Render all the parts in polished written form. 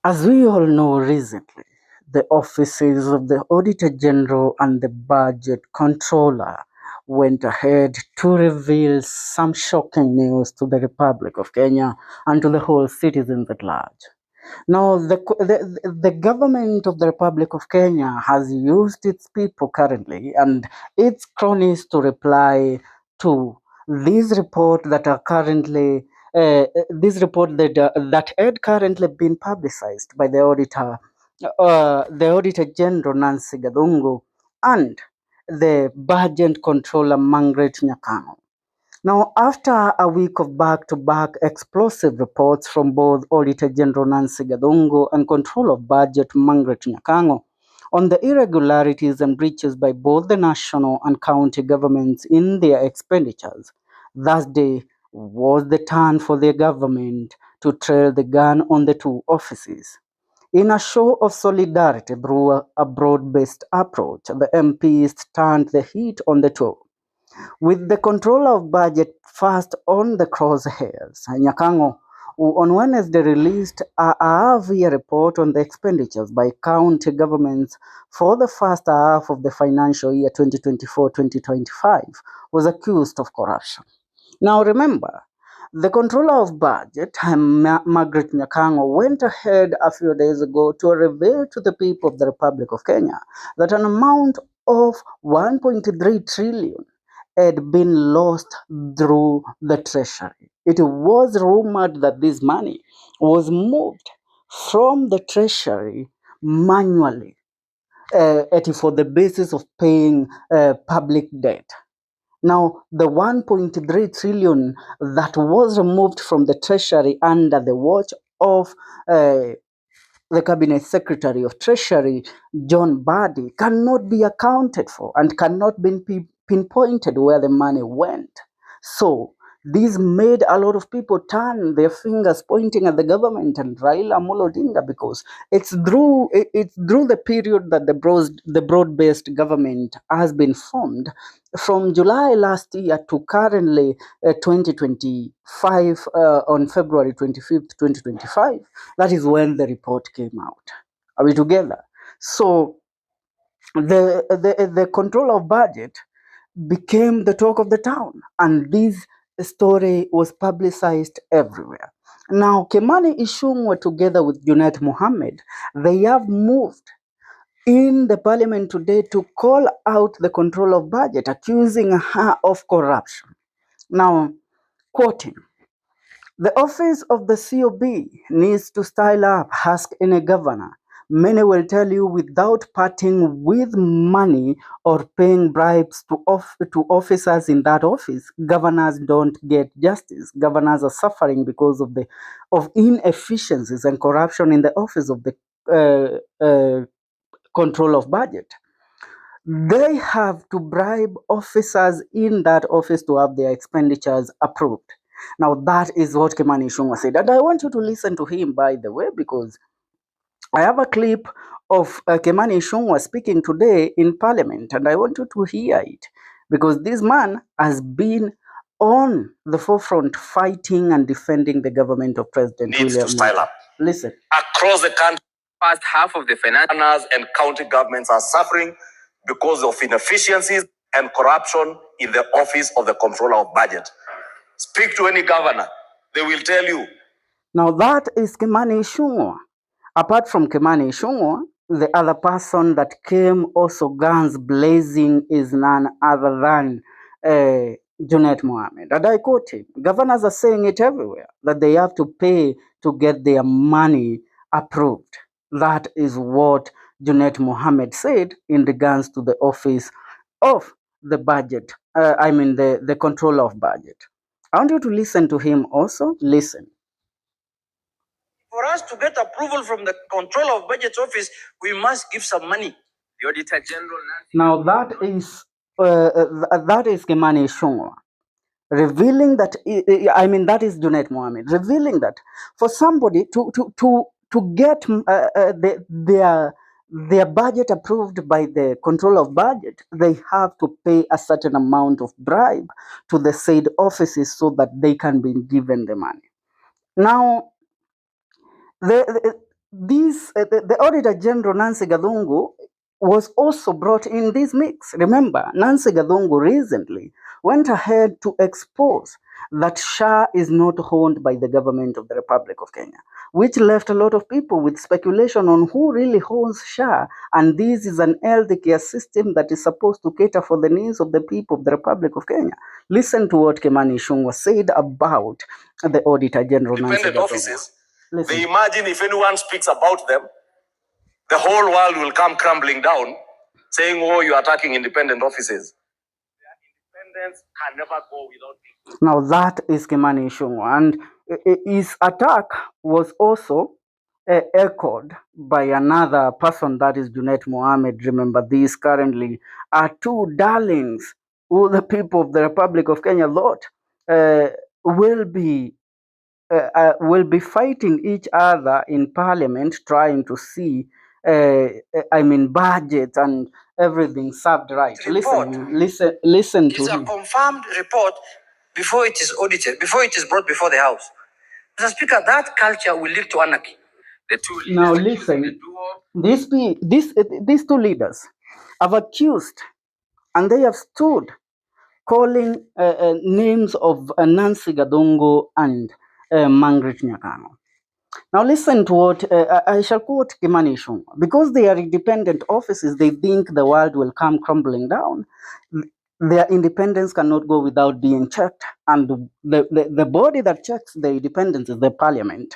As we all know, recently, the offices of the Auditor General and the Budget Controller went ahead to reveal some shocking news to the Republic of Kenya and to the whole citizens at large. Now, the government of the Republic of Kenya has used its people currently and its cronies to reply to these reports that are currently this report that had currently been publicized by the Auditor General Nancy GATHUNGU and the Budget Controller Margaret NYAKANGO. Now, after a week of back-to-back explosive reports from both Auditor General Nancy GATHUNGU and Controller of Budget Margaret NYAKANGO on the irregularities and breaches by both the national and county governments in their expenditures, Thursday was the turn for the government to trail the gun on the two offices. In a show of solidarity through a broad-based approach, the MPs turned the heat on the two. With the controller of budget first on the crosshairs, NYAKANGO, who on Wednesday released a half-year report on the expenditures by county governments for the first half of the financial year 2024-2025, was accused of corruption. Now remember, the controller of budget, Margaret NYAKANGO, went ahead a few days ago to reveal to the people of the Republic of Kenya that an amount of 1.3 trillion had been lost through the treasury. It was rumored that this money was moved from the treasury manually for the basis of paying public debt. Now, the 1.3 trillion that was removed from the treasury under the watch of the Cabinet Secretary of Treasury, John Badi, cannot be accounted for and cannot be pinpointed where the money went. So this made a lot of people turn their fingers pointing at the government and Raila Amolo Odinga, because it's through the period that the broad-based government has been formed from July last year to currently 2025 on February 25th, 2025. That is when the report came out. Are we together? So the control of budget became the talk of the town, and this story was publicized everywhere. Now, Kimani Ichugwah, together with Junet Mohammed, they have moved in the parliament today to call out the control of budget, accusing her of corruption. Now, quoting, "The office of the COB needs to style up, ask any governor. Many will tell you without parting with money or paying bribes to officers in that office, governors don't get justice. Governors are suffering because of inefficiencies and corruption in the office of the control of budget. They have to bribe officers in that office to have their expenditures approved." Now, that is what Kimani Ichugwah said. And I want you to listen to him, by the way, because I have a clip of Kimani Ichugwah speaking today in Parliament, and I want you to hear it, because this man has been on the forefront fighting and defending the government of President William Ruto. Needs to style up. Listen. Across the country, past half of the finance and county governments are suffering because of inefficiencies and corruption in the office of the controller of budget. Speak to any governor, they will tell you. Now that is Kimani Ichugwah. Apart from Kimani Ichugwah, the other person that came also guns blazing is none other than Junet Mohammed. And I quote him, "Governors are saying it everywhere, that they have to pay to get their money approved." That is what Junet Mohammed said in regards to the office of the budget, the controller of budget. I want you to listen to him also. Listen. For us to get approval from the controller of budget office, we must give some money. The Auditor General. Now that is Kimani Ichugwah revealing that, that is Junet Mohammed revealing that for somebody to get their budget approved by the control of budget, they have to pay a certain amount of bribe to the said offices so that they can be given the money. Now, this the Auditor General Nancy Gathungu was also brought in this mix. Remember, Nancy Gathungu recently went ahead to expose that SHA is not owned by the government of the Republic of Kenya, which left a lot of people with speculation on who really owns SHA. And this is an healthcare system that is supposed to cater for the needs of the people of the Republic of Kenya. Listen to what Kimani Ichugwah said about the Auditor General Nancy Gathungu. Offices, they imagine if anyone speaks about them, the whole world will come crumbling down, saying, oh, you're attacking independent offices. Their independence can never go without being. Now that is Kimani Ichugwah, and his attack was also echoed by another person, that is Junet Mohammed. Remember, these currently are two darlings who the people of the Republic of Kenya thought will be fighting each other in parliament, trying to see, budget and everything served right. Listen to him. It's a confirmed report before it is audited, before it is brought before the House. Mr. Speaker, that culture will lead to anarchy. Now listen, these two leaders have accused, and they have stood calling names of Nancy Gathungu and Margaret NYAKANGO. Now listen to what I shall quote Kimani Ichugwah. Because they are independent offices, they think the world will come crumbling down. Their independence cannot go without being checked, and the body that checks the independence is the parliament.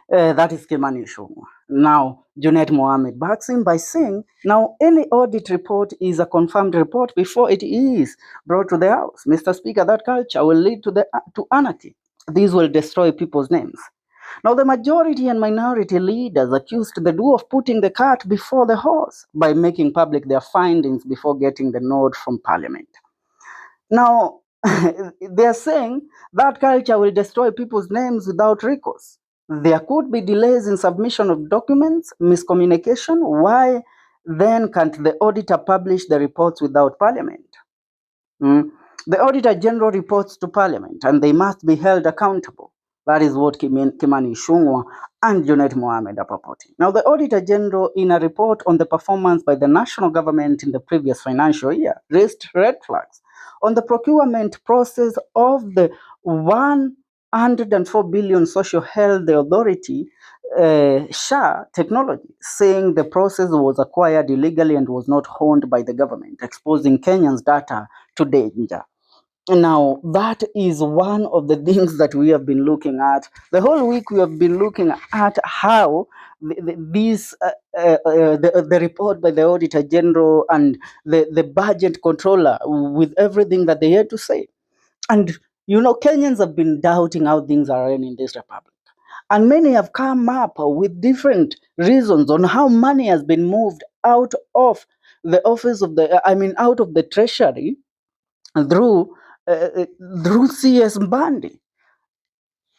That is Kimani Ichugwah. Now, Junet Mohammed backs him by saying, now any audit report is a confirmed report before it is brought to the House. Mr. Speaker, that culture will lead to anarchy. These will destroy people's names. Now, the majority and minority leaders accused the duo of putting the cart before the horse by making public their findings before getting the nod from Parliament. Now, they are saying that culture will destroy people's names without recourse. There could be delays in submission of documents, miscommunication. Why then can't the auditor publish the reports without Parliament? The Auditor General reports to Parliament, and they must be held accountable. That is what Kimani Ichugwah and Junet Mohammed are purporting. Now, the Auditor General, in a report on the performance by the national government in the previous financial year, raised red flags on the procurement process of the 104 billion Social Health Authority SHA technology, saying the process was acquired illegally and was not owned by the government, exposing Kenyans' data to danger. Now, that is one of the things that we have been looking at. The whole week we have been looking at how the report by the Auditor General and the budget controller, with everything that they had to say. And, Kenyans have been doubting how things are running in this republic. And many have come up with different reasons on how money has been moved out of the office of out of the treasury through CS Mbandi.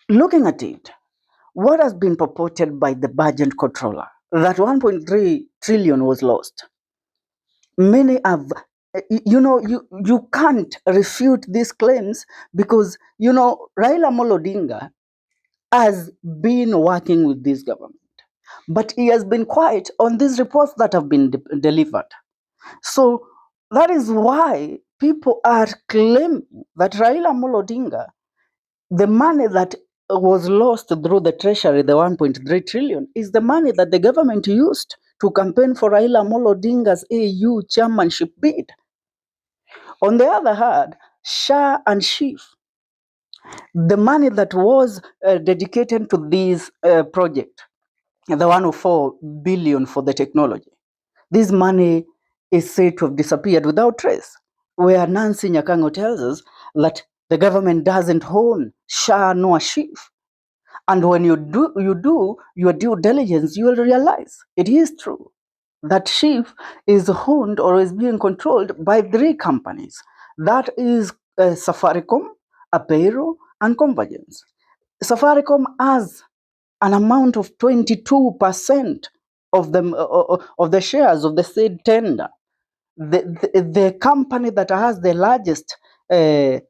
Looking at it, what has been purported by the budget controller, that 1.3 trillion was lost. Many have, you can't refute these claims because, Raila Amolo Odinga has been working with this government, but he has been quiet on these reports that have been delivered. So that is why people are claiming that Raila Amolo Odinga, the money that was lost through the treasury, the 1.3 trillion, is the money that the government used to campaign for Raila Amolo Odinga's AU chairmanship bid. On the other hand, SHA and SHIF, the money that was dedicated to this project, the 104 billion for the technology, this money is said to have disappeared without trace, where Nancy NYAKANGO tells us that the government doesn't own SHA nor SHIF. And when you do your due diligence, you will realize it is true that SHIF is owned or is being controlled by 3 companies. That is Safaricom, Apero, and Convergence. Safaricom has an amount of 22% of the shares of the said tender. The company that has the largest the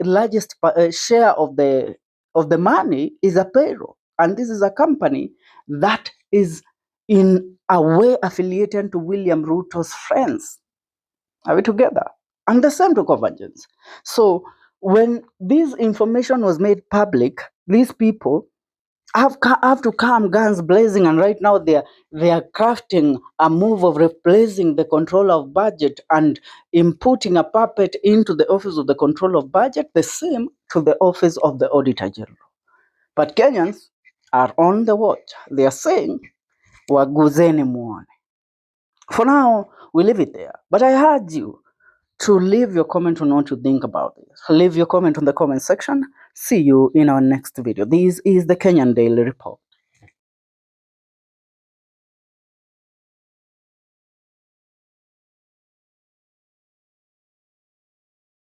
largest share of the money is Apero, And this is a company that is in a way affiliated to William Ruto's friends. Are we together? And the same to Convergence. So when this information was made public, these people have to come guns blazing, and right now they are crafting a move of replacing the control of budget and inputting a puppet into the office of the control of budget, the same to the office of the Auditor General. But Kenyans are on the watch. They are saying, waguzeni muone. For now, we leave it there. But I urge you to leave your comment on what you think about this. Leave your comment on the comment section. See you in our next video. This is the Kenyan Daily Report.